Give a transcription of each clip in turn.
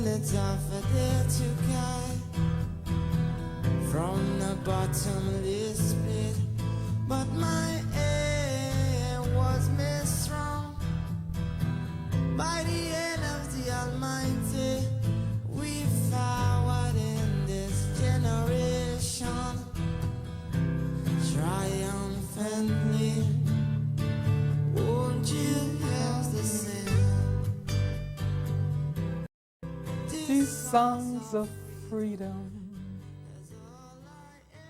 it's offered to guide from the bottomless pit, but my aim was made strong by the hand of the Almighty. We forward in this generation triumphantly. Won't you help the sing These songs of freedom?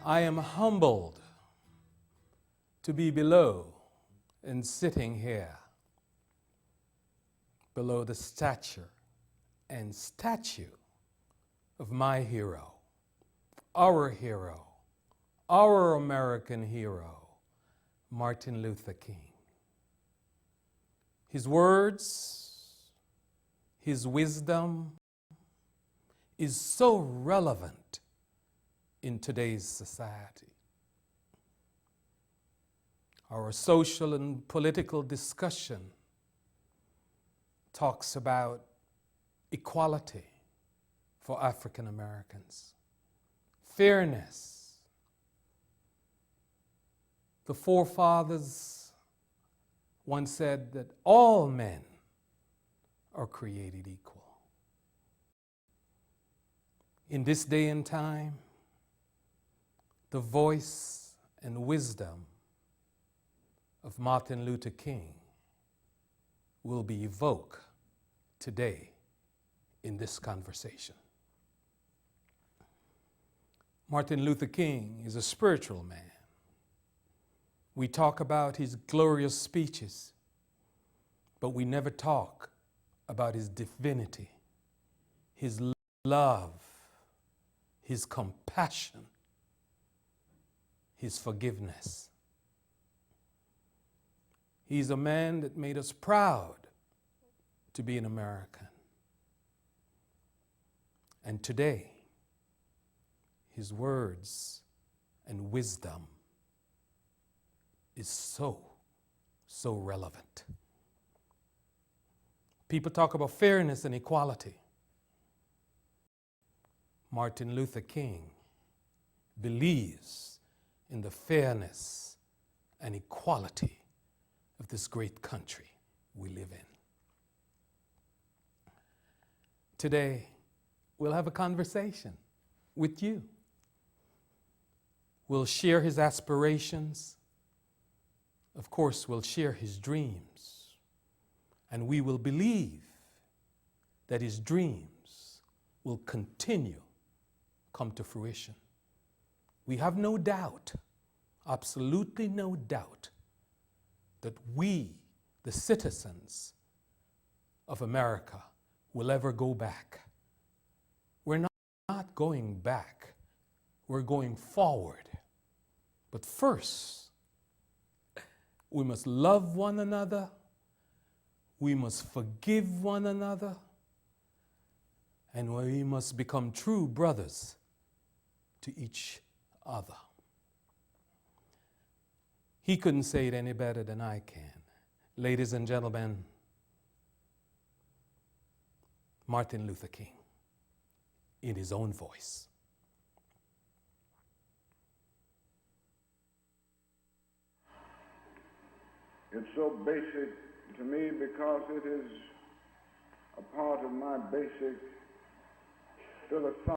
I am humbled to be below and sitting here, below the stature and statue of my hero, our American hero, Martin Luther King. His words, his wisdom is so relevant in today's society. Our social and political discussion talks about equality for African Americans, fairness. The forefathers once said that all men are created equal. In this day and time, the voice and wisdom of Martin Luther King will be evoked today in this conversation. Martin Luther King is a spiritual man. We talk about his glorious speeches, but we never talk about his divinity, his love, his compassion, his forgiveness. He's a man that made us proud to be an American. And today, his words and wisdom is so relevant. People talk about fairness and equality. Martin Luther King believes in the fairness and equality of this great country we live in. Today, we'll have a conversation with you. We'll share his aspirations. Of course, we'll share his dreams. And we will believe that his dreams will continue come to fruition. We have no doubt, absolutely no doubt, that we, the citizens of America, will ever go back. We're not going back. We're going forward. But first, we must love one another. We must forgive one another. And we must become true brothers to each other. He couldn't say it any better than I can. Ladies and gentlemen, Martin Luther King, in his own voice. It's so basic to me because it is a part of my basic philosophical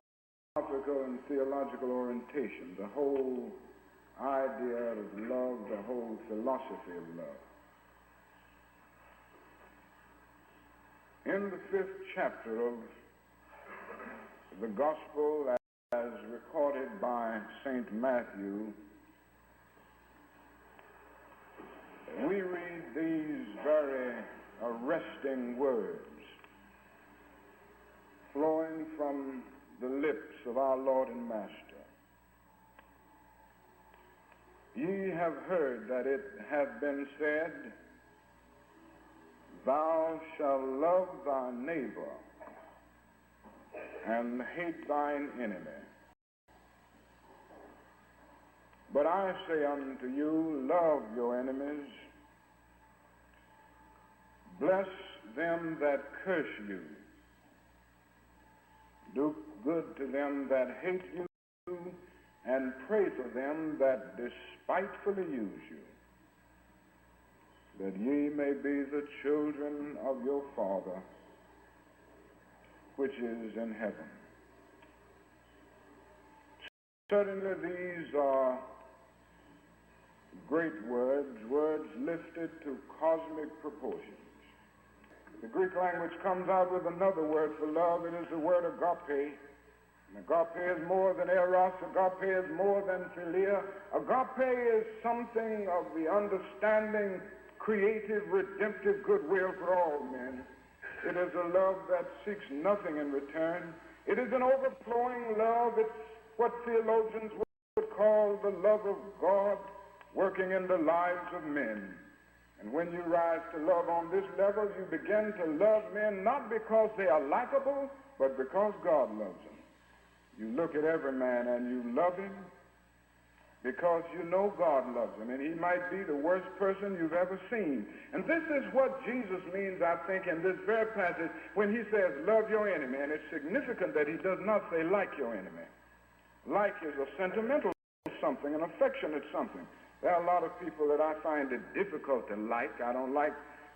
and theological orientation, the whole idea of love, the whole philosophy of love. In the 5th chapter of the Gospel as recorded by St. Matthew, we read these very arresting words flowing from the lips of our Lord and Master. Ye have heard that it hath been said, Thou shalt love thy neighbor and hate thine enemy. But I say unto you, love your enemies, bless them that curse you, Do good to them that hate you, and pray for them that despitefully use you, that ye may be the children of your Father, which is in heaven. Certainly these are great words, words lifted to cosmic proportions. The Greek language comes out with another word for love. It is the word agape. And agape is more than eros. Agape is more than philia. Agape is something of the understanding, creative, redemptive goodwill for all men. It is a love that seeks nothing in return. It is an overflowing love. It's what theologians would call the love of God working in the lives of men. And when you rise to love on this level, you begin to love men not because they are likable, but because God loves them. You look at every man and you love him because you know God loves him, and he might be the worst person you've ever seen. And this is what Jesus means, I think, in this very passage when he says, love your enemy. And it's significant that he does not say, like your enemy. Like is a sentimental something, an affectionate something. There are a lot of people that I find it difficult to like. I don't like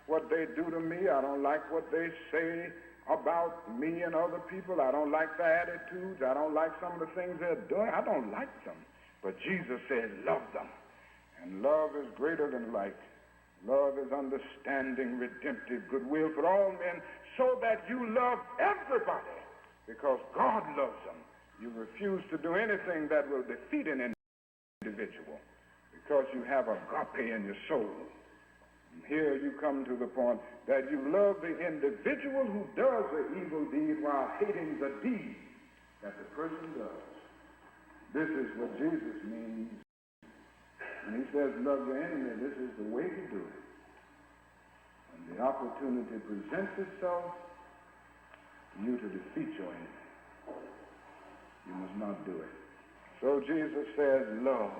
what they do to me. I don't like what they say about me and other people. I don't like their attitudes. I don't like some of the things they're doing. I don't like them. But Jesus says, love them. And love is greater than like. Love is understanding, redemptive goodwill for all men, so that you love everybody because God loves them. You refuse to do anything that will defeat an individual because you have agape in your soul. And here you come to the point that you love the individual who does the evil deed while hating the deed that the person does. This is what Jesus means when he says, love your enemy. This is the way to do it. When the opportunity presents itself for you to defeat your enemy, you must not do it. So Jesus says, love,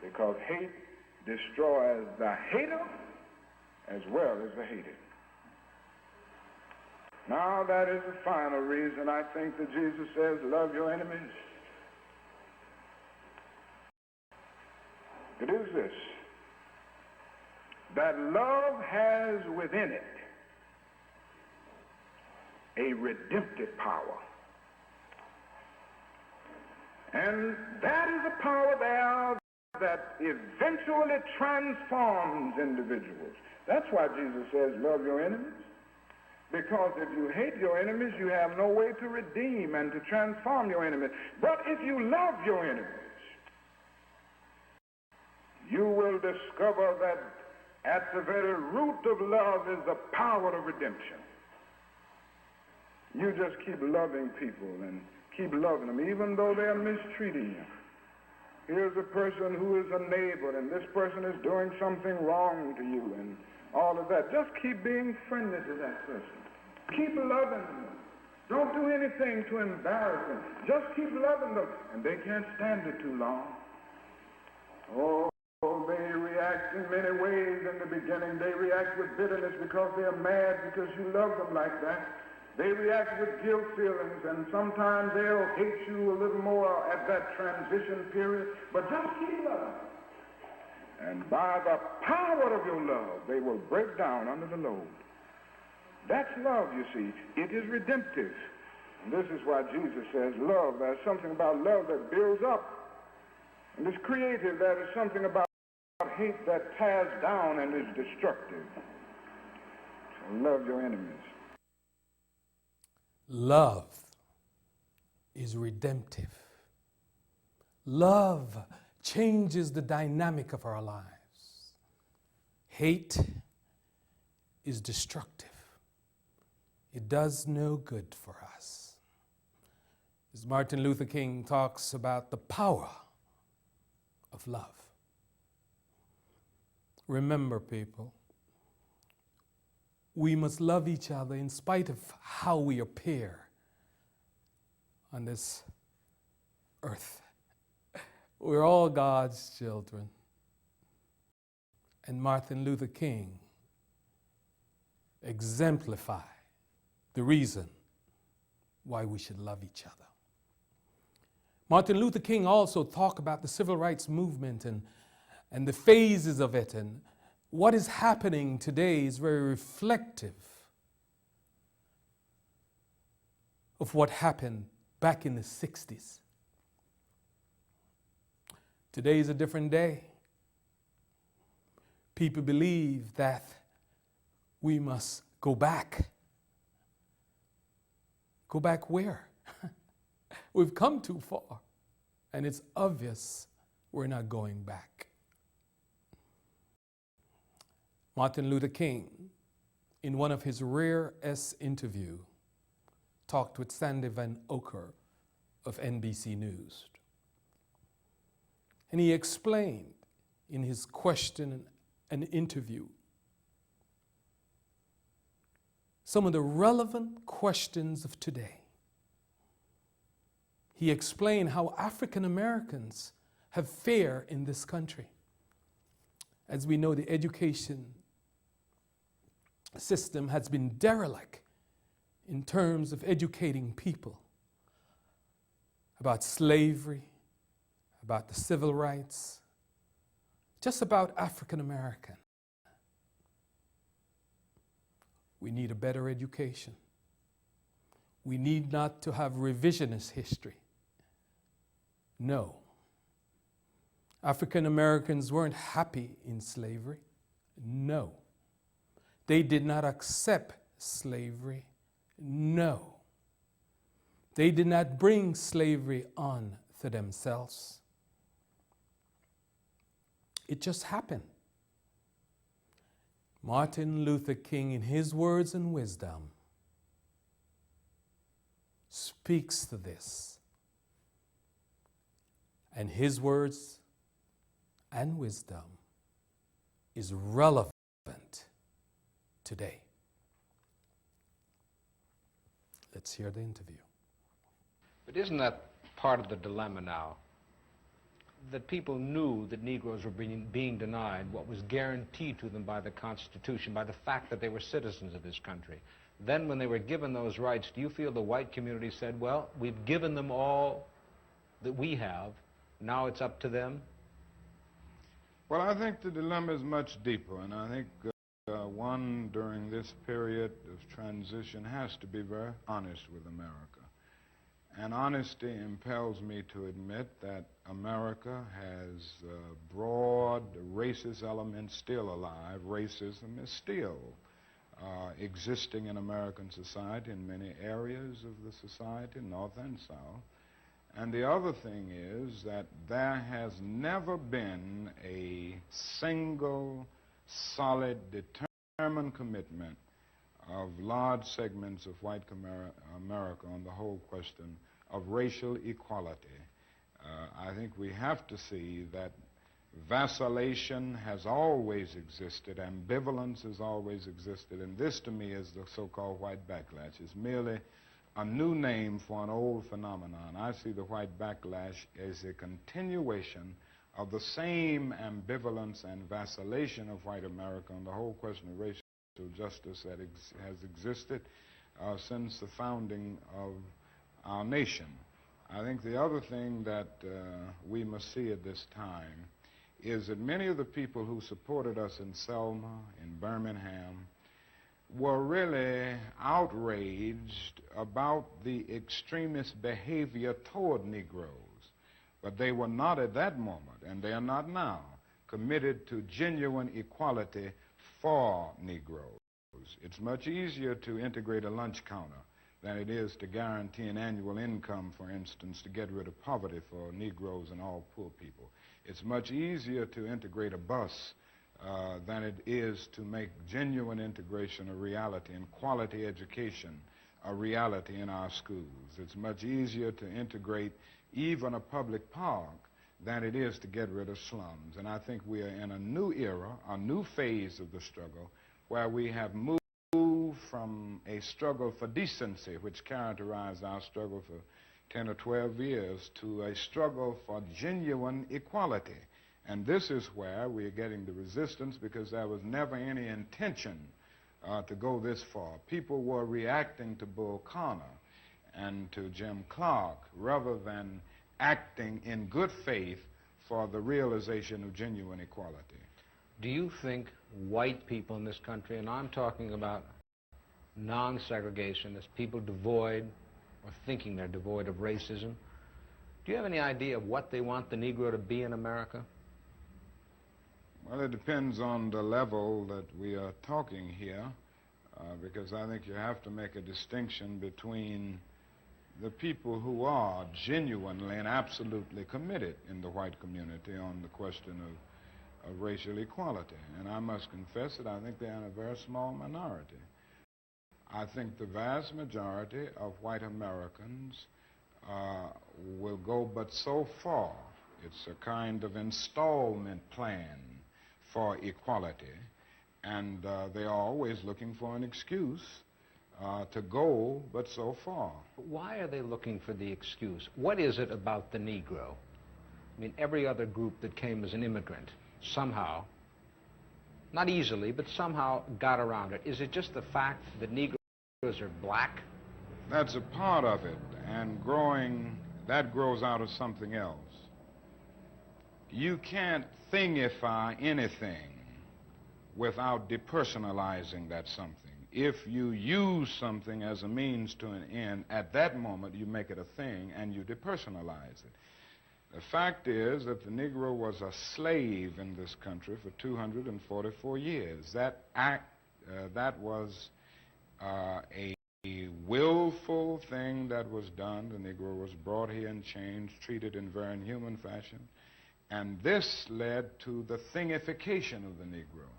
because hate destroys the hater as well as the hated. Now, that is the final reason I think that Jesus says, love your enemies. It is this, that love has within it a redemptive power. And that is a power there that eventually transforms individuals. That's why Jesus says, love your enemies. Because if you hate your enemies, you have no way to redeem and to transform your enemies. But if you love your enemies, you will discover that at the very root of love is the power of redemption. You just keep loving people and keep loving them, even though they're mistreating you. Here's a person who is a neighbor, and this person is doing something wrong to you, and all of that. Just keep being friendly to that person. Keep loving them. Don't do anything to embarrass them. Just keep loving them, and they can't stand it too long. Oh, they react in many ways in the beginning. They react with bitterness because they're mad because you love them like that. They react with guilt feelings, and sometimes they'll hate you a little more at that transition period, but just keep loving. And by the power of your love, they will break down under the load. That's love, you see. It is redemptive. And this is why Jesus says love. There's something about love that builds up. And it's creative. There is something about hate that tears down and is destructive. So love your enemies. Love is redemptive. Love changes the dynamic of our lives. Hate is destructive. It does no good for us. As Martin Luther King talks about the power of love. Remember, people, we must love each other in spite of how we appear on this earth. We're all God's children. And Martin Luther King exemplified the reason why we should love each other. Martin Luther King also talked about the civil rights movement and the phases of it, and what is happening today is very reflective of what happened back in the 60s. Today is a different day. People believe that we must go back. Go back where? We've come too far, and it's obvious we're not going back. Martin Luther King, in one of his rarest interviews, talked with Sandy Van Oker of NBC News. And he explained in his question and interview some of the relevant questions of today. He explained how African Americans have fared in this country. As we know, the education system has been derelict in terms of educating people about slavery, about the civil rights, just about African American. We need a better education. We need not to have revisionist history. No. African Americans weren't happy in slavery. No. They did not accept slavery. No. They did not bring slavery on to themselves. It just happened. Martin Luther King, in his words and wisdom, speaks to this. And his words and wisdom is relevant today. Let's hear the interview. But isn't that part of the dilemma now? That people knew that Negroes were being denied what was guaranteed to them by the Constitution, by the fact that they were citizens of this country. Then when they were given those rights, do you feel the white community said, well, we've given them all that we have, now it's up to them? Well, I think the dilemma is much deeper, and I think one during this period of transition has to be very honest with America. And honesty impels me to admit that America has broad racist elements still alive. Racism is still existing in American society in many areas of the society, North and South. And the other thing is that there has never been a single, solid, determined commitment of large segments of white America on the whole question of racial equality. I think we have to see that vacillation has always existed, ambivalence has always existed, and this to me is the so-called white backlash. It's merely a new name for an old phenomenon. I see the white backlash as a continuation of the same ambivalence and vacillation of white America on the whole question of racial justice that has existed since the founding of our nation. I think the other thing that we must see at this time is that many of the people who supported us in Selma, in Birmingham, were really outraged about the extremist behavior toward Negroes. But they were not at that moment, and they are not now, committed to genuine equality for Negroes. It's much easier to integrate a lunch counter than it is to guarantee an annual income, for instance, to get rid of poverty for Negroes and all poor people. It's much easier to integrate a bus than it is to make genuine integration a reality and quality education a reality in our schools. It's much easier to integrate even a public park than it is to get rid of slums. And I think we are in a new era, a new phase of the struggle, where we have moved from a struggle for decency, which characterized our struggle for 10 or 12 years, to a struggle for genuine equality. And this is where we are getting the resistance, because there was never any intention to go this far. People were reacting to Bull Connor, and to Jim Clark, rather than acting in good faith for the realization of genuine equality. Do you think white people in this country, and I'm talking about non-segregationists, people devoid or thinking they're devoid of racism, do you have any idea of what they want the Negro to be in America? Well, it depends on the level that we are talking here, because I think you have to make a distinction between the people who are genuinely and absolutely committed in the white community on the question of racial equality. And I must confess that I think they're in a very small minority. I think the vast majority of white Americans will go but so far. It's a kind of installment plan for equality, and they are always looking for an excuse to go but so far. Why are they looking for the excuse? What is it about the Negro? I mean, every other group that came as an immigrant somehow, not easily, but somehow got around it. Is it just the fact that Negroes are black? That's a part of it, and that grows out of something else. You can't thingify anything without depersonalizing that something. If you use something as a means to an end, at that moment you make it a thing and you depersonalize it. The fact is that the Negro was a slave in this country for 244 years. That was a willful thing that was done. The Negro was brought here and changed, treated in very inhuman fashion. And this led to the thingification of the Negro.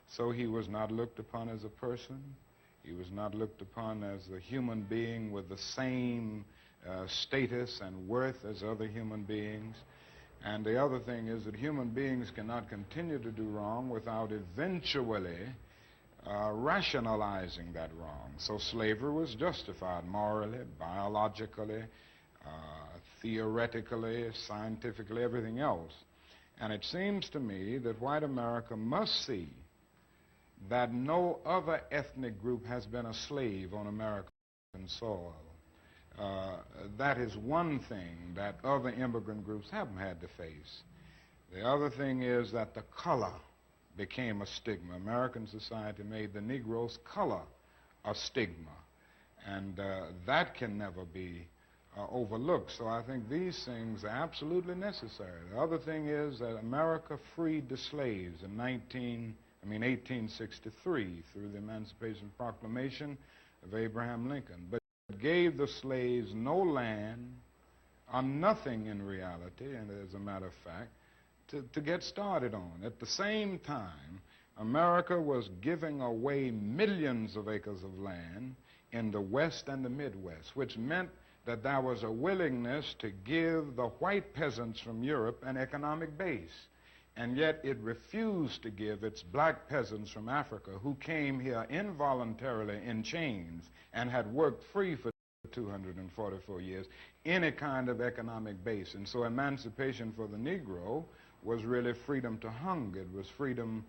So he was not looked upon as a person. He was not looked upon as a human being with the same status and worth as other human beings. And the other thing is that human beings cannot continue to do wrong without eventually rationalizing that wrong. So slavery was justified morally, biologically, theoretically, scientifically, everything else. And it seems to me that white America must see that no other ethnic group has been a slave on American soil. That is one thing that other immigrant groups haven't had to face. The other thing is that the color became a stigma. American society made the Negro's color a stigma, and that can never be overlooked. So I think these things are absolutely necessary. The other thing is that America freed the slaves in 1863 through the Emancipation Proclamation of Abraham Lincoln, but gave the slaves no land or nothing in reality, and as a matter of fact, to get started on. At the same time, America was giving away millions of acres of land in the West and the Midwest, which meant that there was a willingness to give the white peasants from Europe an economic base. And yet it refused to give its black peasants from Africa, who came here involuntarily in chains and had worked free for 244 years, any kind of economic base. And so emancipation for the Negro was really freedom to hunger. It was freedom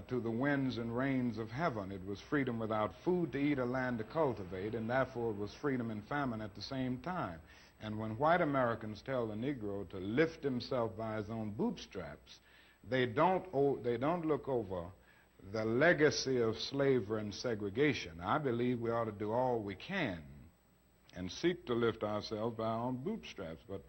to the winds and rains of heaven. It was freedom without food to eat or land to cultivate, and therefore it was freedom and famine at the same time. And when white Americans tell the Negro to lift himself by his own bootstraps, they don't look over the legacy of slavery and segregation. I believe we ought to do all we can and seek to lift ourselves by our own bootstraps, but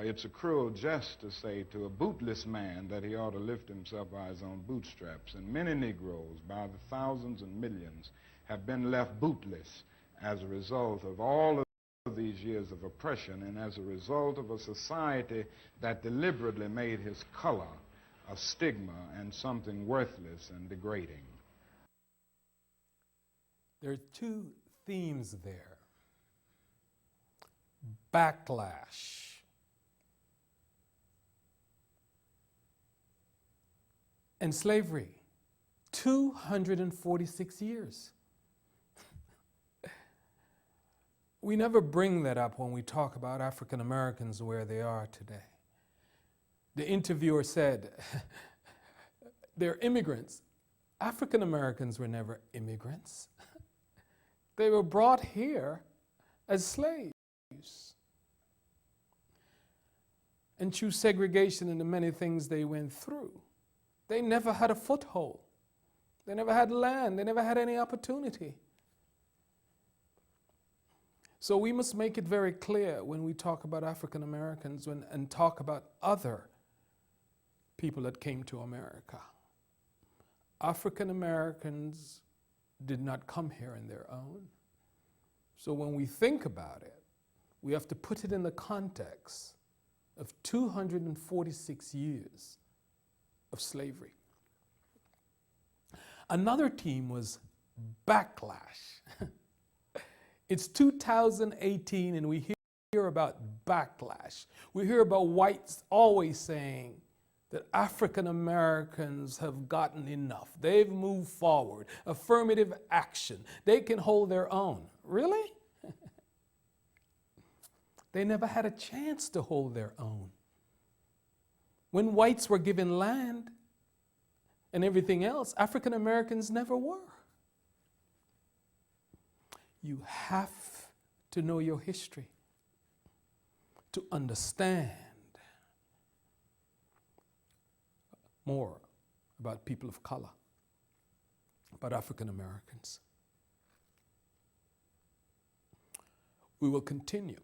it's a cruel jest to say to a bootless man that he ought to lift himself by his own bootstraps. And many Negroes, by the thousands and millions, have been left bootless as a result of all of these years of oppression and as a result of a society that deliberately made his color a stigma and something worthless and degrading. There are two themes there. Backlash and slavery. 246 years. We never bring that up when we talk about African Americans where they are today. The interviewer said, they're immigrants. African Americans were never immigrants. They were brought here as slaves. and choose segregation and the many things they went through. They never had a foothold. They never had land. They never had any opportunity. So we must make it very clear when we talk about African Americans and talk about other people that came to America. African Americans did not come here on their own. So when we think about it, we have to put it in the context of 246 years of slavery. Another theme was backlash. It's 2018 and we hear about backlash. We hear about whites always saying that African Americans have gotten enough. They've moved forward. Affirmative action. They can hold their own. Really? They never had a chance to hold their own. When whites were given land and everything else, African Americans never were. You have to know your history to understand more about people of color, about African Americans. We will continue.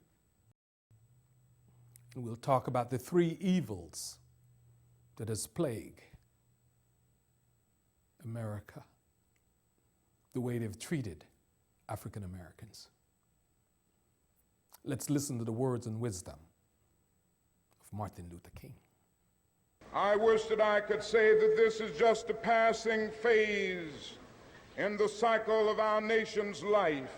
And we'll talk about the three evils that has plagued America, the way they've treated African Americans. Let's listen to the words and wisdom of Martin Luther King. I wish that I could say that this is just a passing phase in the cycle of our nation's life.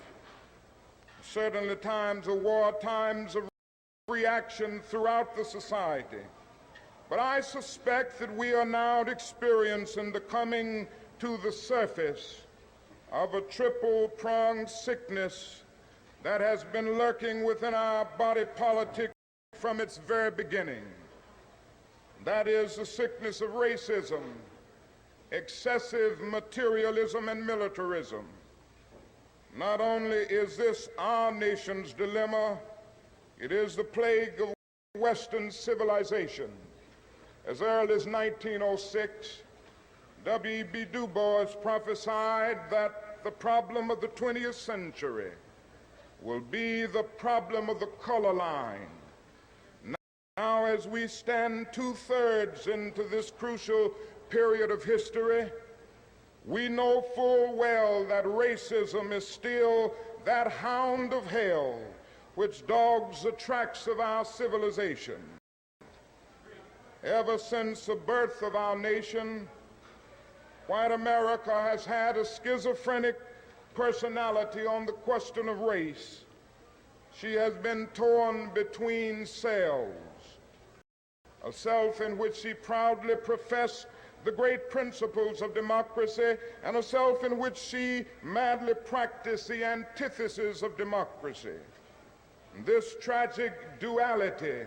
Certainly times of war, times of reaction throughout the society. But I suspect that we are now experiencing the coming to the surface of a triple-pronged sickness that has been lurking within our body politic from its very beginning. That is the sickness of racism, excessive materialism, and militarism. Not only is this our nation's dilemma, it is the plague of Western civilization. As early as 1906, W.E.B. Du Bois prophesied that the problem of the 20th century will be the problem of the color line. Now, as we stand 2/3 into this crucial period of history, we know full well that racism is still that hound of hell which dogs the tracks of our civilization. Ever since the birth of our nation, white America has had a schizophrenic personality on the question of race. She has been torn between selves, a self in which she proudly professed the great principles of democracy, and a self in which she madly practiced the antithesis of democracy. This tragic duality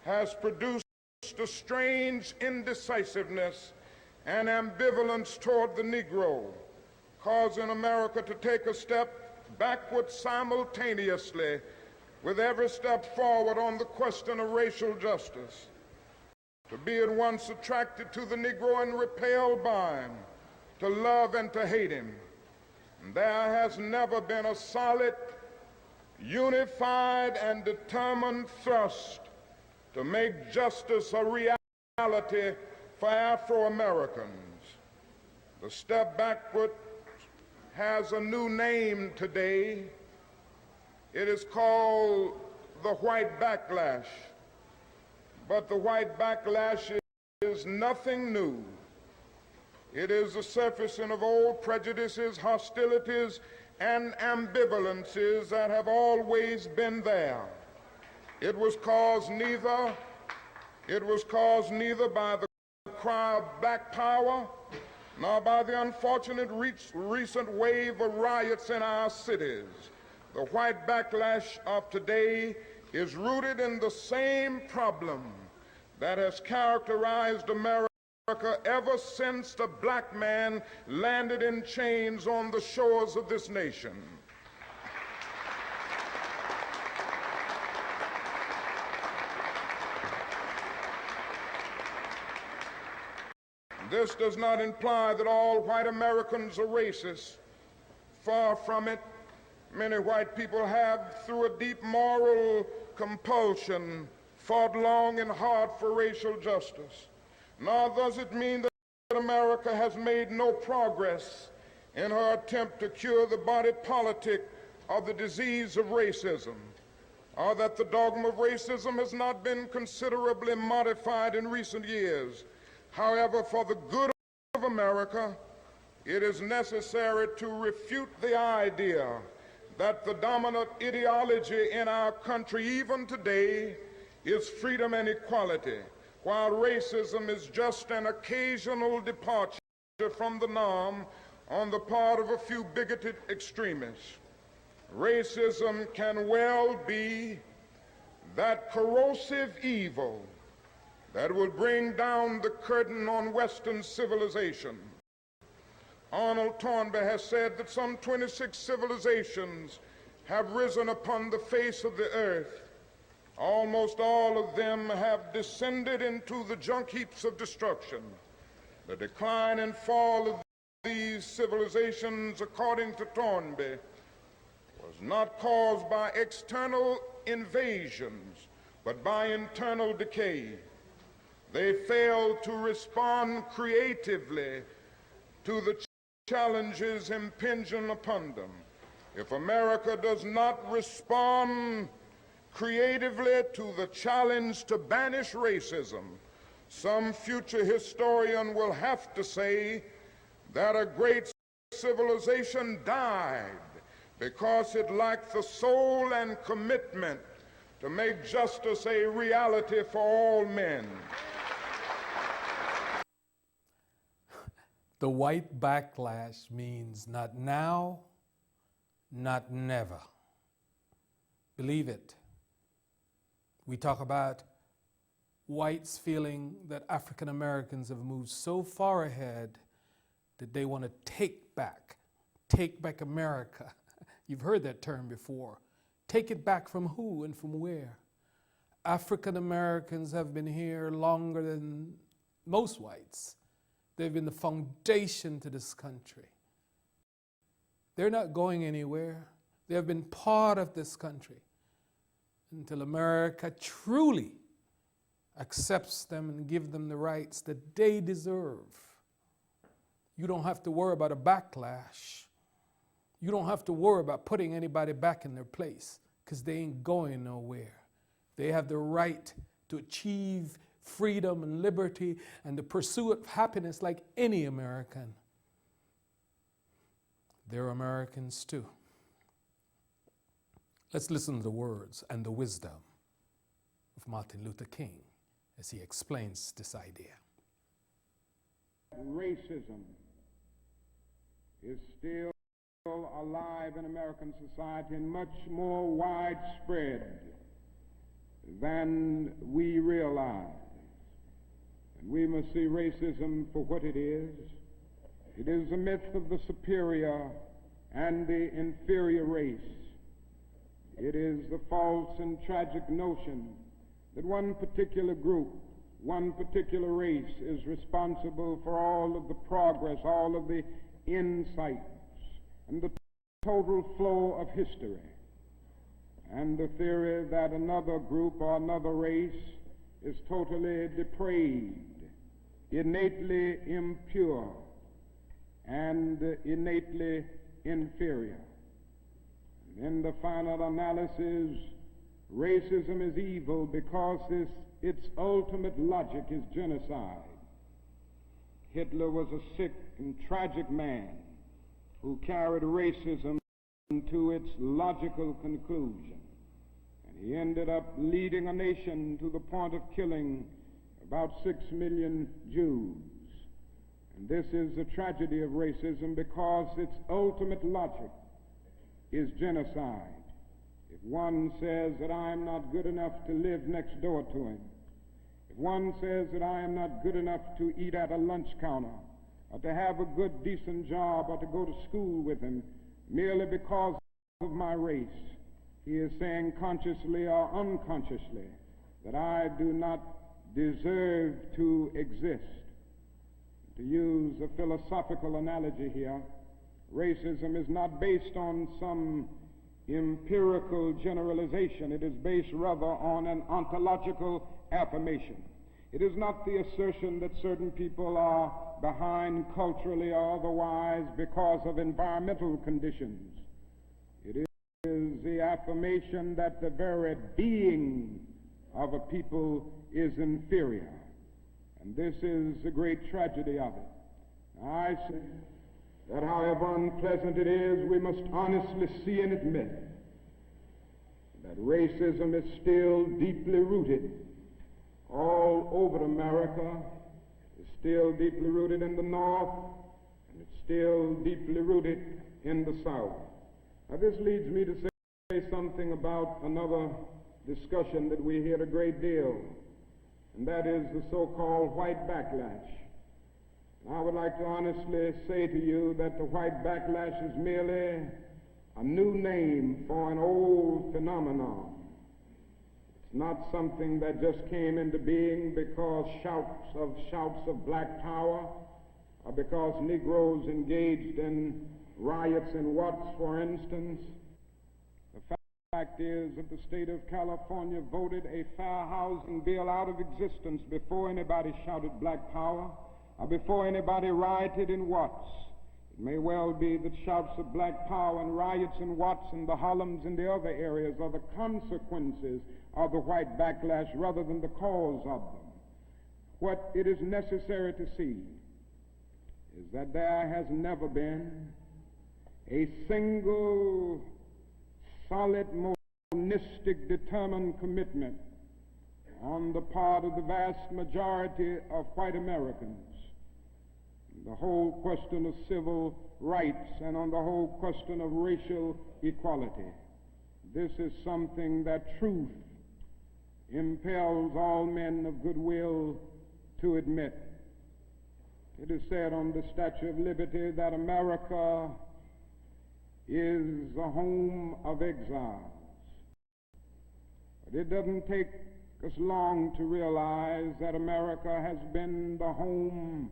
has produced a strange indecisiveness and ambivalence toward the Negro, causing America to take a step backward simultaneously with every step forward on the question of racial justice. To be at once attracted to the Negro and repelled by him, to love and to hate him. And there has never been a solid, unified, and determined thrust to make justice a reality for Afro-Americans. The step backward has a new name today. It is called the white backlash. But the white backlash is nothing new. It is the surfacing of old prejudices, hostilities, and ambivalences that have always been there. It was caused neither by the cry of black power, nor by the unfortunate recent wave of riots in our cities. The white backlash of today is rooted in the same problem that has characterized America ever since the black man landed in chains on the shores of this nation. This does not imply that all white Americans are racist. Far from it. Many white people have, through a deep moral compulsion, fought long and hard for racial justice. Nor does it mean that America has made no progress in her attempt to cure the body politic of the disease of racism, or that the dogma of racism has not been considerably modified in recent years. However, for the good of America, it is necessary to refute the idea that the dominant ideology in our country, even today, is freedom and equality, while racism is just an occasional departure from the norm on the part of a few bigoted extremists. Racism can well be that corrosive evil that will bring down the curtain on Western civilization. Arnold Toynbee has said that some 26 civilizations have risen upon the face of the earth. Almost all of them have descended into the junk heaps of destruction. The decline and fall of these civilizations, according to Toynbee, was not caused by external invasions, but by internal decay. They failed to respond creatively to the challenges impinging upon them. If America does not respond creatively to the challenge to banish racism, some future historian will have to say that a great civilization died because it lacked the soul and commitment to make justice a reality for all men. The white backlash means not now, not never. Believe it. We talk about whites feeling that African Americans have moved so far ahead that they want to take back America. You've heard that term before. Take it back from who and from where? African Americans have been here longer than most whites. They've been the foundation to this country. They're not going anywhere. They have been part of this country until America truly accepts them and gives them the rights that they deserve. You don't have to worry about a backlash. You don't have to worry about putting anybody back in their place because they ain't going nowhere. They have the right to achieve freedom and liberty and the pursuit of happiness like any American. They're Americans too. Let's listen to the words and the wisdom of Martin Luther King as he explains this idea. Racism is still alive in American society and much more widespread than we realize. And we must see racism for what it is. It is the myth of the superior and the inferior race. It is the false and tragic notion that one particular group, one particular race is responsible for all of the progress, all of the insights, and the total flow of history. And the theory that another group or another race is totally depraved, innately impure, and innately inferior. And in the final analysis, racism is evil because its ultimate logic is genocide. Hitler was a sick and tragic man who carried racism to its logical conclusion. And he ended up leading a nation to the point of killing about 6 million Jews. And this is the tragedy of racism because its ultimate logic is genocide. If one says that I am not good enough to live next door to him, if one says that I am not good enough to eat at a lunch counter, or to have a good, decent job, or to go to school with him, merely because of my race, he is saying consciously or unconsciously that I do not deserve to exist. To use a philosophical analogy here, racism is not based on some empirical generalization. It is based rather on an ontological affirmation. It is not the assertion that certain people are behind culturally or otherwise because of environmental conditions. It is the affirmation that the very being of a people is inferior. And this is the great tragedy of it. I say that however unpleasant it is, we must honestly see and admit that racism is still deeply rooted all over America. It's still deeply rooted in the North, and it's still deeply rooted in the South. Now this leads me to say something about another discussion that we hear a great deal, and that is the so-called white backlash. And I would like to honestly say to you that the white backlash is merely a new name for an old phenomenon. It's not something that just came into being because shouts of black power, or because Negroes engaged in riots in Watts, for instance. The fact is that the state of California voted a fair housing bill out of existence before anybody shouted black power, or before anybody rioted in Watts. It may well be that shouts of black power and riots in Watts and the Harlems and the other areas are the consequences of the white backlash rather than the cause of them. What it is necessary to see is that there has never been a single solid, monistic, determined commitment on the part of the vast majority of white Americans, the whole question of civil rights and on the whole question of racial equality. This is something that truth impels all men of goodwill to admit. It is said on the Statue of Liberty that America is the home of exiles. But it doesn't take us long to realize that America has been the home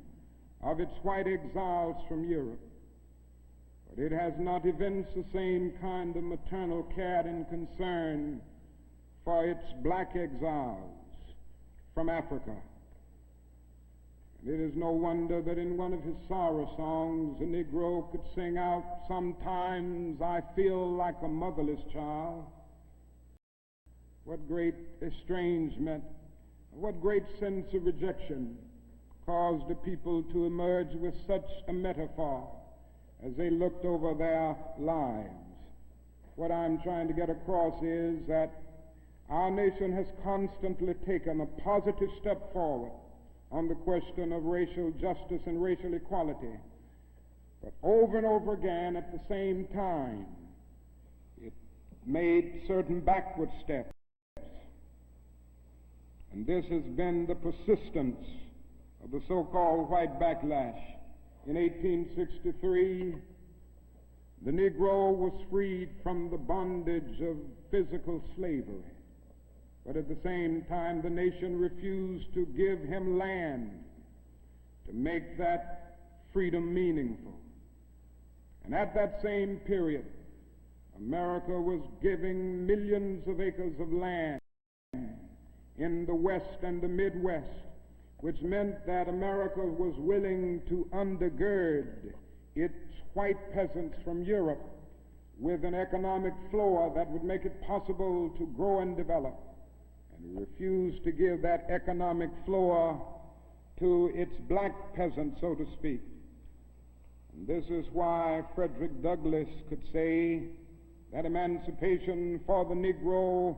of its white exiles from Europe. But it has not evinced the same kind of maternal care and concern for its black exiles from Africa. And it is no wonder that in one of his sorrow songs, the Negro could sing out, "Sometimes I feel like a motherless child." What great estrangement, what great sense of rejection caused the people to emerge with such a metaphor as they looked over their lives. What I'm trying to get across is that our nation has constantly taken a positive step forward on the question of racial justice and racial equality. But over and over again, at the same time, it made certain backward steps. And this has been the persistence of the so-called white backlash. In 1863, the Negro was freed from the bondage of physical slavery. But at the same time, the nation refused to give him land to make that freedom meaningful. And at that same period, America was giving millions of acres of land in the West and the Midwest, which meant that America was willing to undergird its white peasants from Europe with an economic floor that would make it possible to grow and develop. And refused to give that economic floor to its black peasants, so to speak. And this is why Frederick Douglass could say that emancipation for the Negro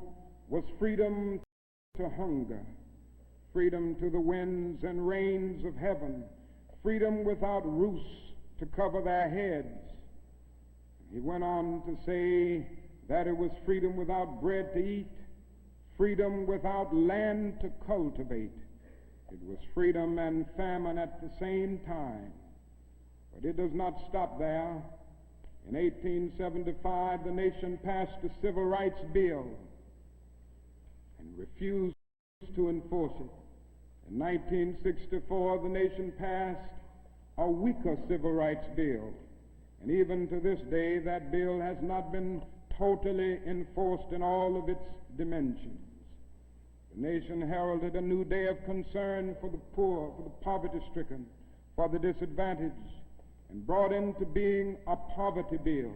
was freedom to hunger, freedom to the winds and rains of heaven, freedom without roofs to cover their heads. He went on to say that it was freedom without bread to eat, freedom without land to cultivate. It was freedom and famine at the same time. But it does not stop there. In 1875, the nation passed a civil rights bill and refused to enforce it. In 1964, the nation passed a weaker civil rights bill. And even to this day, that bill has not been totally enforced in all of its dimensions. The nation heralded a new day of concern for the poor, for the poverty-stricken, for the disadvantaged, and brought into being a poverty bill.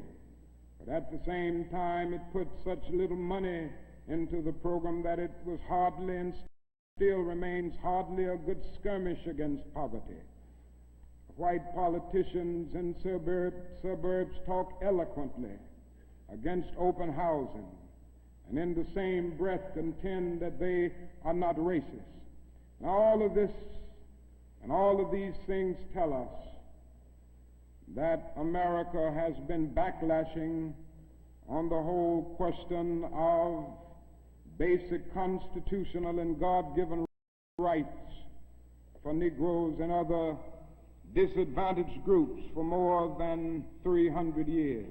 But at the same time, it put such little money into the program that it was hardly and still remains hardly a good skirmish against poverty. White politicians in suburbs talk eloquently against open housing, and in the same breath contend that they are not racist. Now all of this and all of these things tell us that America has been backlashing on the whole question of basic constitutional and God-given rights for Negroes and other disadvantaged groups for more than 300 years.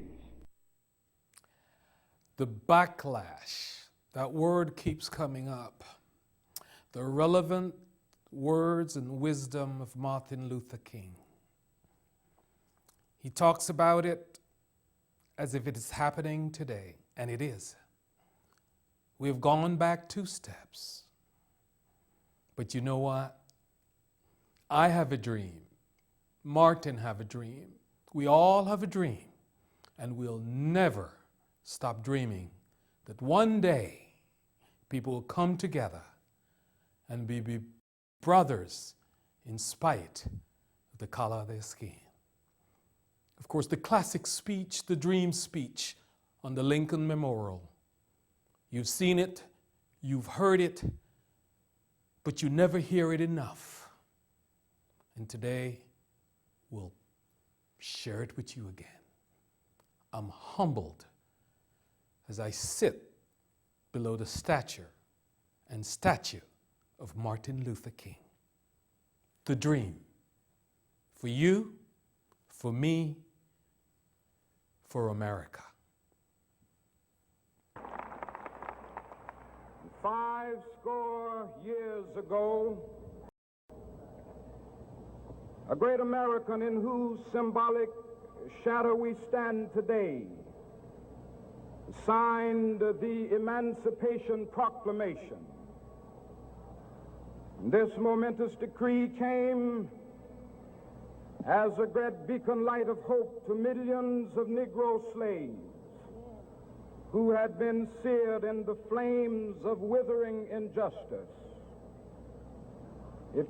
The backlash, that word keeps coming up. The relevant words and wisdom of Martin Luther King. He talks about it as if it is happening today, and it is. We've gone back 2 steps. But you know what? I have a dream. Martin have a dream. We all have a dream, and we'll never stop dreaming that one day people will come together and be brothers in spite of the color of their skin. Of course, the classic speech, the dream speech on the Lincoln Memorial. You've seen it, you've heard it, but you never hear it enough. And today, we'll share it with you again. I'm humbled as I sit below the stature and statue of Martin Luther King. The dream, for you, for me, for America. 50 years ago, a great American in whose symbolic shadow we stand today signed the Emancipation Proclamation. This momentous decree came as a great beacon light of hope to millions of Negro slaves who had been seared in the flames of withering injustice. It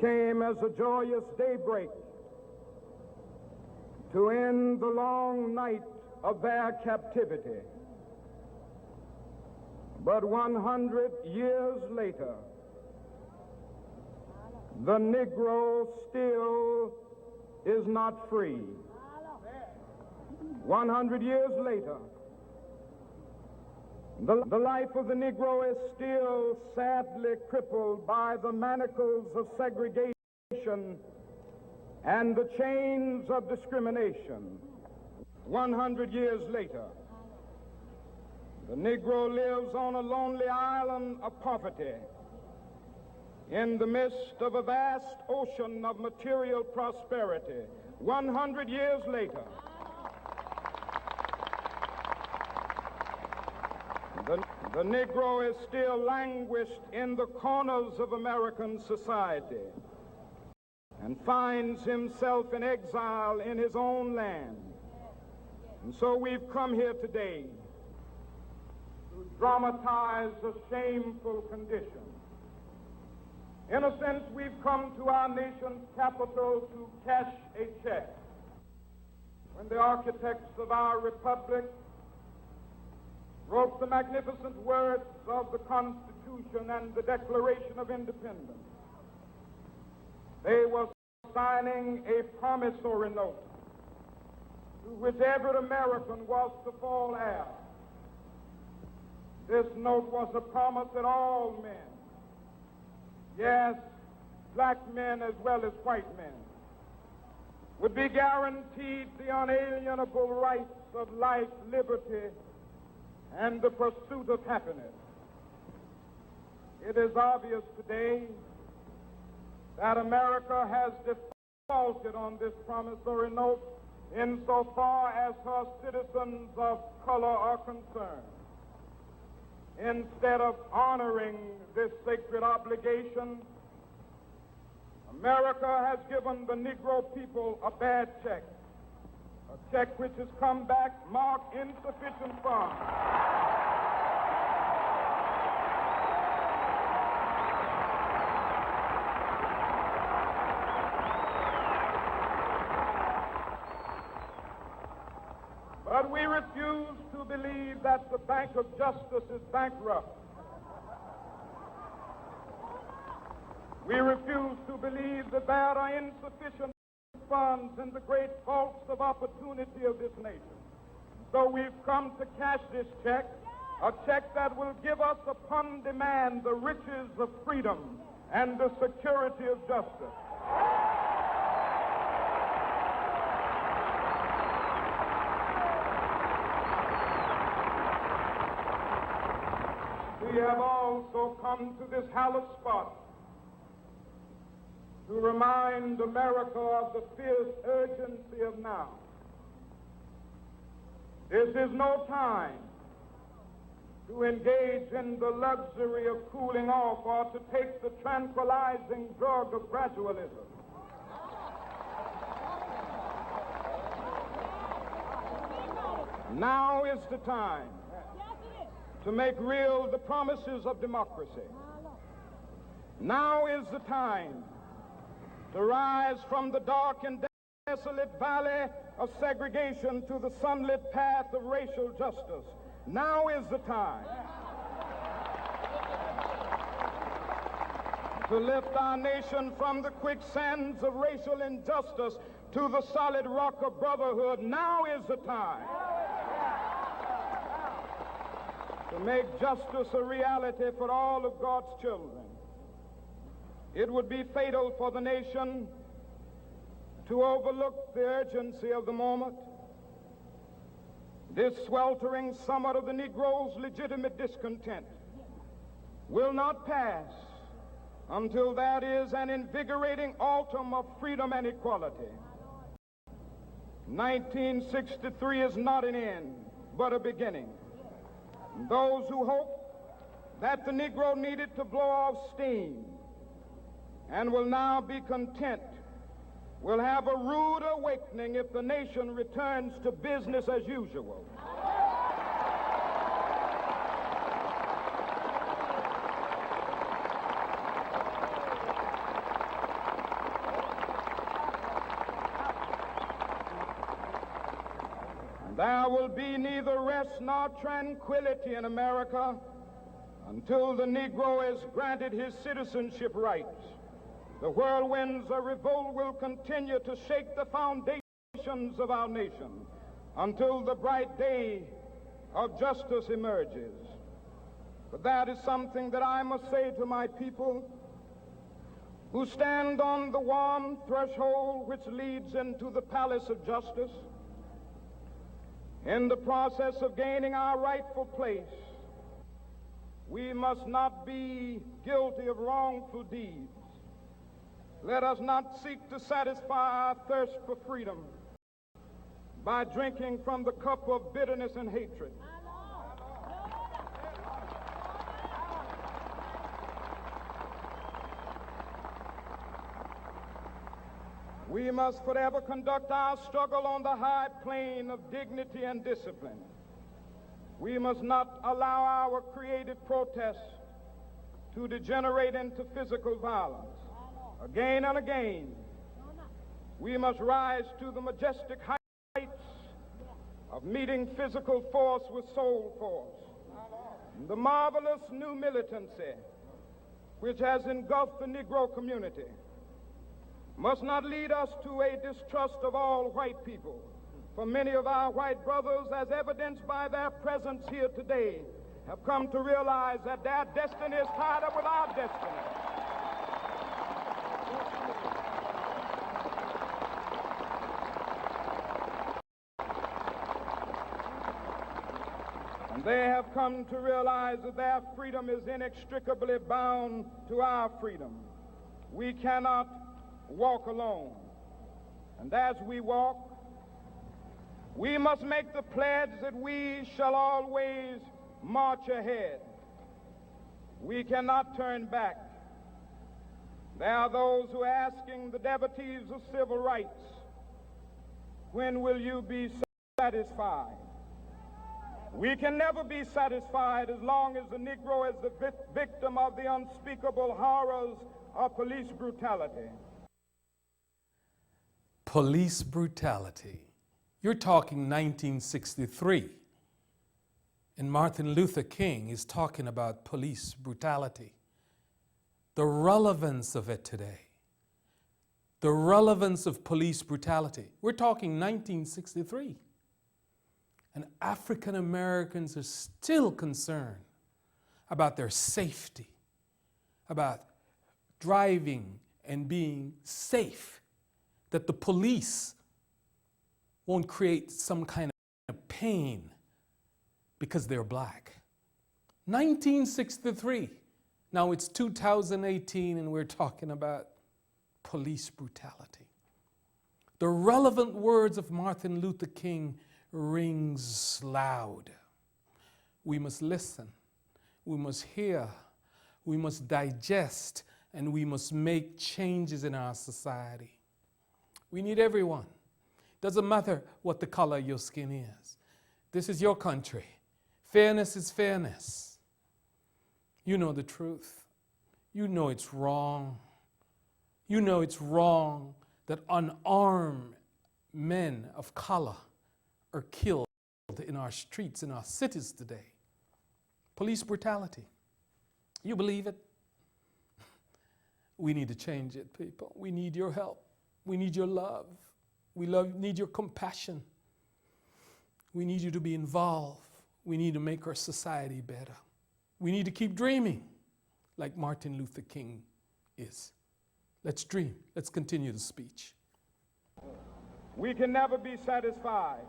came as a joyous daybreak to end the long night of their captivity. But 100 years later, the Negro still is not free. 100 years later, the life of the Negro is still sadly crippled by the manacles of segregation and the chains of discrimination. 100 years later, the Negro lives on a lonely island of poverty in the midst of a vast ocean of material prosperity. 100 years later, the Negro is still languished in the corners of American society and finds himself in exile in his own land. And so we've come here today to dramatize a shameful condition. In a sense, we've come to our nation's capital to cash a check. When the architects of our republic wrote the magnificent words of the Constitution and the Declaration of Independence, they were signing a promissory note to which every American was to fall heir. This note was a promise that all men, yes, black men as well as white men, would be guaranteed the unalienable rights of life, liberty, and the pursuit of happiness. It is obvious today that America has defined defaulted on this promissory note insofar as her citizens of color are concerned. Instead of honoring this sacred obligation, America has given the Negro people a bad check, a check which has come back marked insufficient funds. But we refuse to believe that the Bank of Justice is bankrupt. We refuse to believe that there are insufficient funds in the great vaults of opportunity of this nation. So we've come to cash this check, a check that will give us upon demand the riches of freedom and the security of justice. We have also come to this hallowed spot to remind America of the fierce urgency of now. This is no time to engage in the luxury of cooling off or to take the tranquilizing drug of gradualism. Now is the time to make real the promises of democracy. Now is the time to rise from the dark and desolate valley of segregation to the sunlit path of racial justice. Now is the time to lift our nation from the quicksands of racial injustice to the solid rock of brotherhood. Now is the time to make justice a reality for all of God's children. It would be fatal for the nation to overlook the urgency of the moment. This sweltering summit of the Negro's legitimate discontent will not pass until there is an invigorating autumn of freedom and equality. 1963 is not an end, but a beginning. Those who hope that the Negro needed to blow off steam and will now be content will have a rude awakening if the nation returns to business as usual. There will be neither rest nor tranquility in America until the Negro is granted his citizenship rights. The whirlwinds of revolt will continue to shake the foundations of our nation until the bright day of justice emerges. But that is something that I must say to my people who stand on the warm threshold which leads into the palace of justice. In the process of gaining our rightful place, we must not be guilty of wrongful deeds. Let us not seek to satisfy our thirst for freedom by drinking from the cup of bitterness and hatred. We must forever conduct our struggle on the high plane of dignity and discipline. We must not allow our creative protests to degenerate into physical violence. Again and again, we must rise to the majestic heights of meeting physical force with soul force. The marvelous new militancy which has engulfed the Negro community must not lead us to a distrust of all white people. For many of our white brothers, as evidenced by their presence here today, have come to realize that their destiny is tied up with our destiny. And they have come to realize that their freedom is inextricably bound to our freedom. We cannot walk alone. And as we walk, we must make the pledge that we shall always march ahead. We cannot turn back. There are those who are asking the devotees of civil rights, when will you be satisfied? We can never be satisfied as long as the Negro is the victim of the unspeakable horrors of police brutality. Police brutality. You're talking 1963. And Martin Luther King is talking about police brutality. The relevance of it today. The relevance of police brutality. We're talking 1963. And African Americans are still concerned about their safety, about driving and being safe, that the police won't create some kind of pain because they're black. 1963. Now it's 2018 and we're talking about police brutality. The relevant words of Martin Luther King rings loud. We must listen, we must hear, we must digest, and we must make changes in our society. We need everyone. Doesn't matter what the color of your skin is. This is your country. Fairness is fairness. You know the truth. You know it's wrong. You know it's wrong that unarmed men of color are killed in our streets, in our cities today. Police brutality. You believe it? We need to change it, people. We need your help. We need your love. We need your compassion. We need you to be involved. We need to make our society better. We need to keep dreaming like Martin Luther King is. Let's dream. Let's continue the speech. We can never be satisfied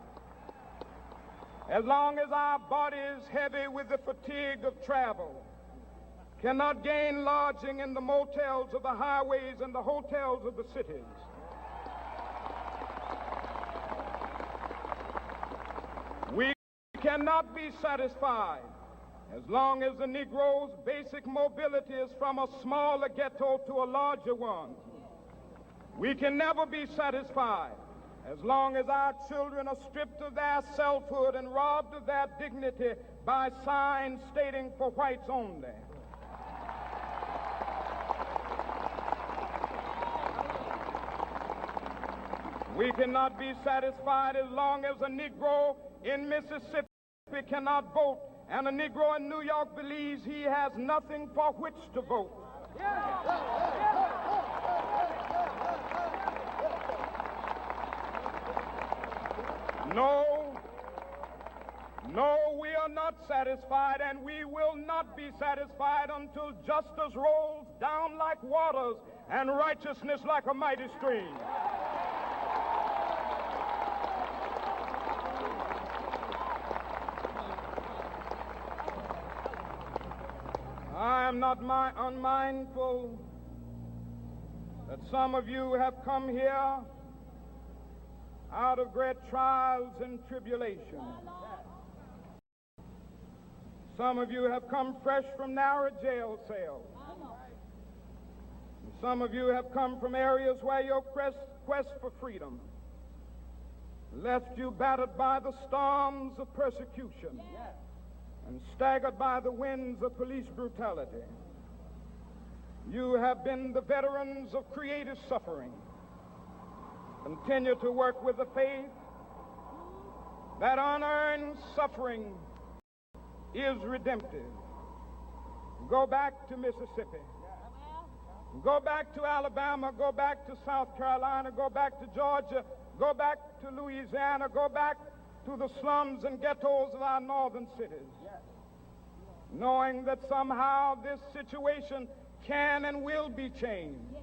as long as our bodies, heavy with the fatigue of travel, cannot gain lodging in the motels of the highways and the hotels of the cities. We cannot be satisfied as long as the Negro's basic mobility is from a smaller ghetto to a larger one. We can never be satisfied as long as our children are stripped of their selfhood and robbed of their dignity by signs stating for whites only. We cannot be satisfied as long as a Negro in Mississippi cannot vote and a Negro in New York believes he has nothing for which to vote. No, we are not satisfied, and we will not be satisfied until justice rolls down like waters and righteousness like a mighty stream. I am not unmindful that some of you have come here out of great trials and tribulations. Some of you have come fresh from narrow jail cells. Some of you have come from areas where your quest for freedom left you battered by the storms of persecution and staggered by the winds of police brutality. You have been the veterans of creative suffering. Continue to work with the faith that unearned suffering is redemptive. Go back to Mississippi. Go back to Alabama. Go back to South Carolina. Go back to Georgia. Go back to Louisiana. Go back to the slums and ghettos of our northern cities. Knowing that somehow this situation can and will be changed.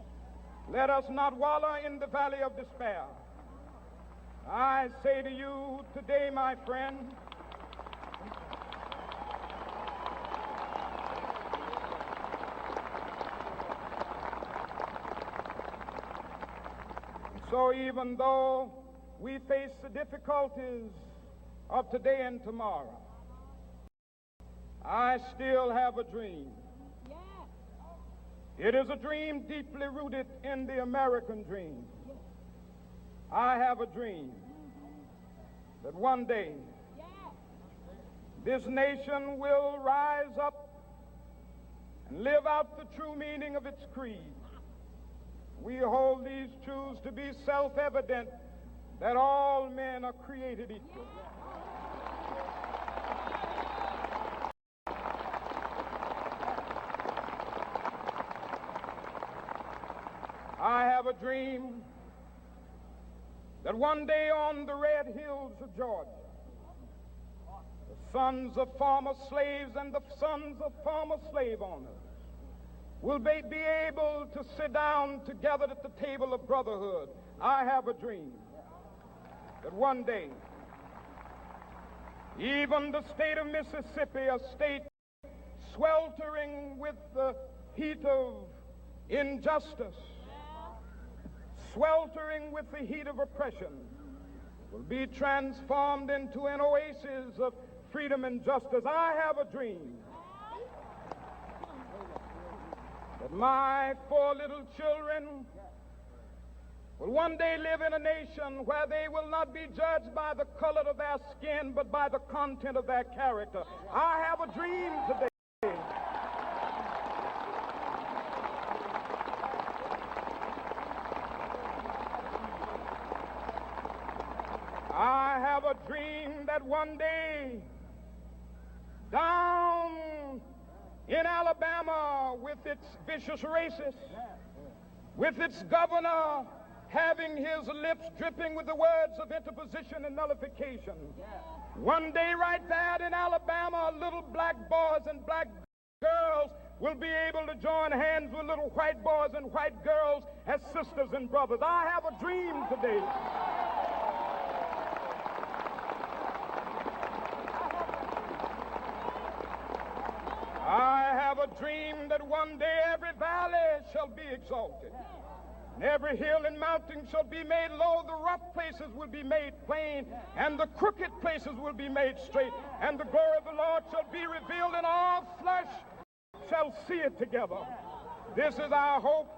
Let us not wallow in the valley of despair. I say to you today, my friend, So even though we face the difficulties of today and tomorrow, I still have a dream. It is a dream deeply rooted in the American dream. I have a dream that one day this nation will rise up and live out the true meaning of its creed. We hold these truths to be self-evident, that all men are created equal. I have a dream that one day on the red hills of Georgia, the sons of former slaves and the sons of former slave owners will be able to sit down together at the table of brotherhood. I have a dream that one day, even the state of Mississippi, a state sweltering with the heat of injustice, sweltering with the heat of oppression, will be transformed into an oasis of freedom and justice. I have a dream that my 4 little children will one day live in a nation where they will not be judged by the color of their skin, but by the content of their character. I have a dream today. I have a dream that one day down in Alabama, with its vicious racists, with its governor having his lips dripping with the words of interposition and nullification, one day right there in Alabama, little black boys and black girls will be able to join hands with little white boys and white girls as sisters and brothers. I have a dream today. I have a dream that one day every valley shall be exalted, and every hill and mountain shall be made low. The rough places will be made plain, and the crooked places will be made straight, and the glory of the Lord shall be revealed, and all flesh shall see it together. This is our hope.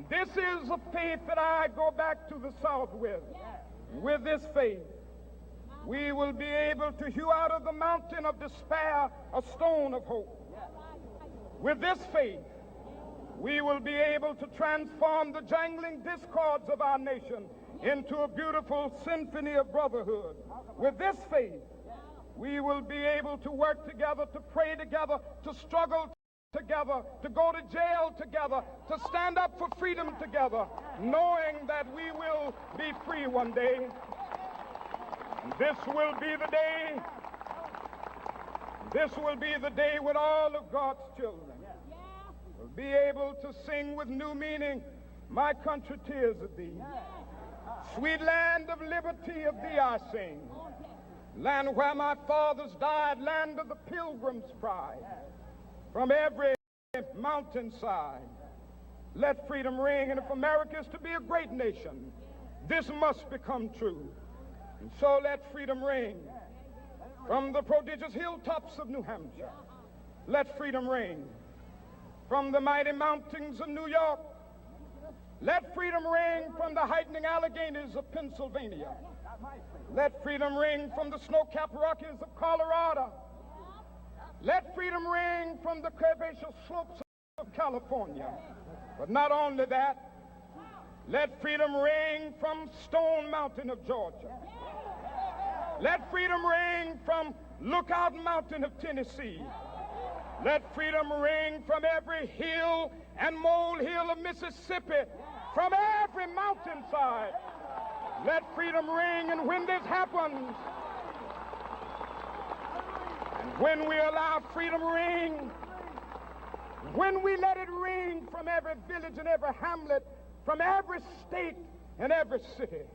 This is a faith that I go back to the South with. With this faith, we will be able to hew out of the mountain of despair a stone of hope. With this faith, we will be able to transform the jangling discords of our nation into a beautiful symphony of brotherhood. With this faith, we will be able to work together, to pray together, to struggle together, to go to jail together, to stand up for freedom together, knowing that we will be free one day. This will be the day. This will be the day when all of God's children will be able to sing with new meaning, "My country, tears of thee. Sweet land of liberty, of thee I sing. Land where my fathers died, land of the pilgrim's pride. From every mountainside, let freedom ring. And if America is to be a great nation, this must become true. And so let freedom ring from the prodigious hilltops of New Hampshire. Let freedom ring from the mighty mountains of New York. Let freedom ring from the heightening Alleghenies of Pennsylvania. Let freedom ring from the snow-capped Rockies of Colorado. Let freedom ring from the curvaceous slopes of California. But not only that, let freedom ring from Stone Mountain of Georgia. Let freedom ring from Lookout Mountain of Tennessee. Let freedom ring from every hill and molehill of Mississippi, from every mountainside. Let freedom ring, and when this happens, and when we allow freedom ring, when we let it ring from every village and every hamlet, from every state and every city,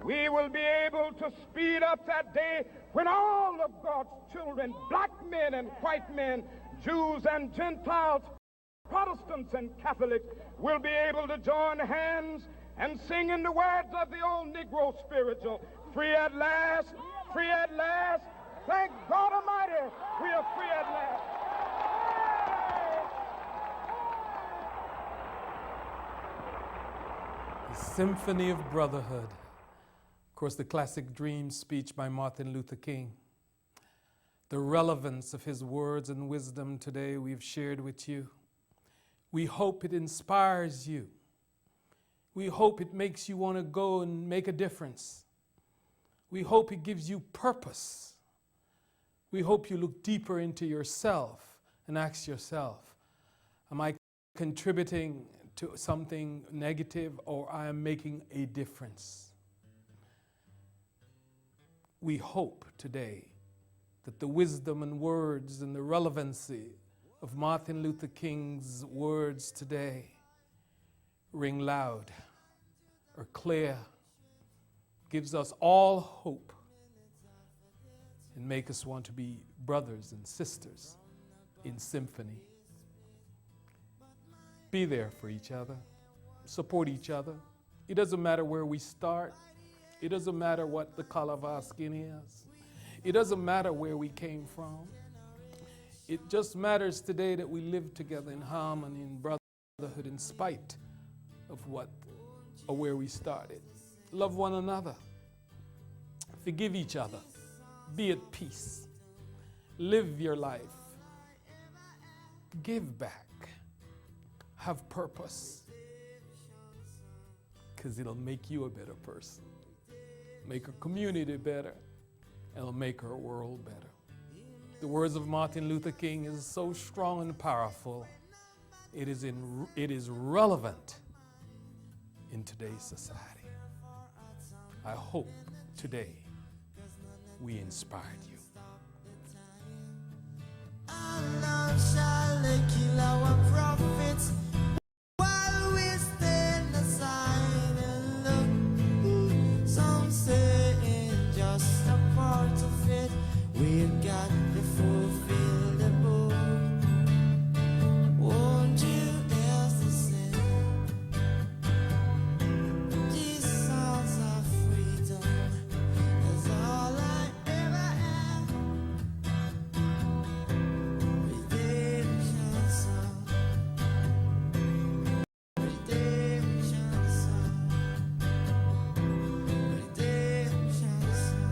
we will be able to speed up that day when all of God's children, black men and white men, Jews and Gentiles, Protestants and Catholics, will be able to join hands and sing in the words of the old Negro spiritual, free at last, free at last. Thank God Almighty, we are free at last. The Symphony of Brotherhood. Of course, the classic Dream speech by Martin Luther King. The relevance of his words and wisdom today we've shared with you. We hope it inspires you. We hope it makes you want to go and make a difference. We hope it gives you purpose. We hope you look deeper into yourself and ask yourself, am I contributing to something negative, or I am making a difference? We hope today that the wisdom and words and the relevancy of Martin Luther King's words today ring loud or clear, gives us all hope, and make us want to be brothers and sisters in symphony. Be there for each other, support each other. It doesn't matter where we start. It doesn't matter what the color of our skin is. It doesn't matter where we came from. It just matters today that we live together in harmony and brotherhood in spite of what or where we started. Love one another. Forgive each other. Be at peace. Live your life. Give back. Have purpose. Because it'll make you a better person. Make a community better. It'll make our world better. The words of Martin Luther King is so strong and powerful. It is relevant in today's society. I hope today we inspired you. Allah shall kill our prophets while we stand aside and look. Some say it's just a part of it. We've got to fulfill the book. Won't you else to say these songs of freedom is all I ever am. Redemption song, redemption song, redemption song.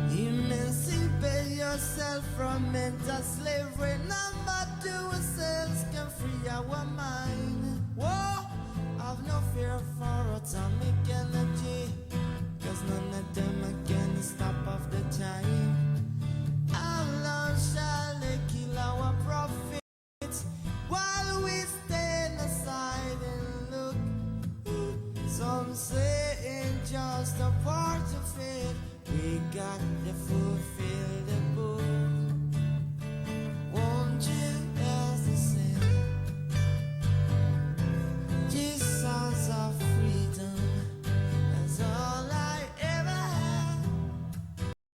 Emancipate yourself from mental slavery. Number two cells can free our mind. Whoa, have no fear for atomic energy, 'cause none of them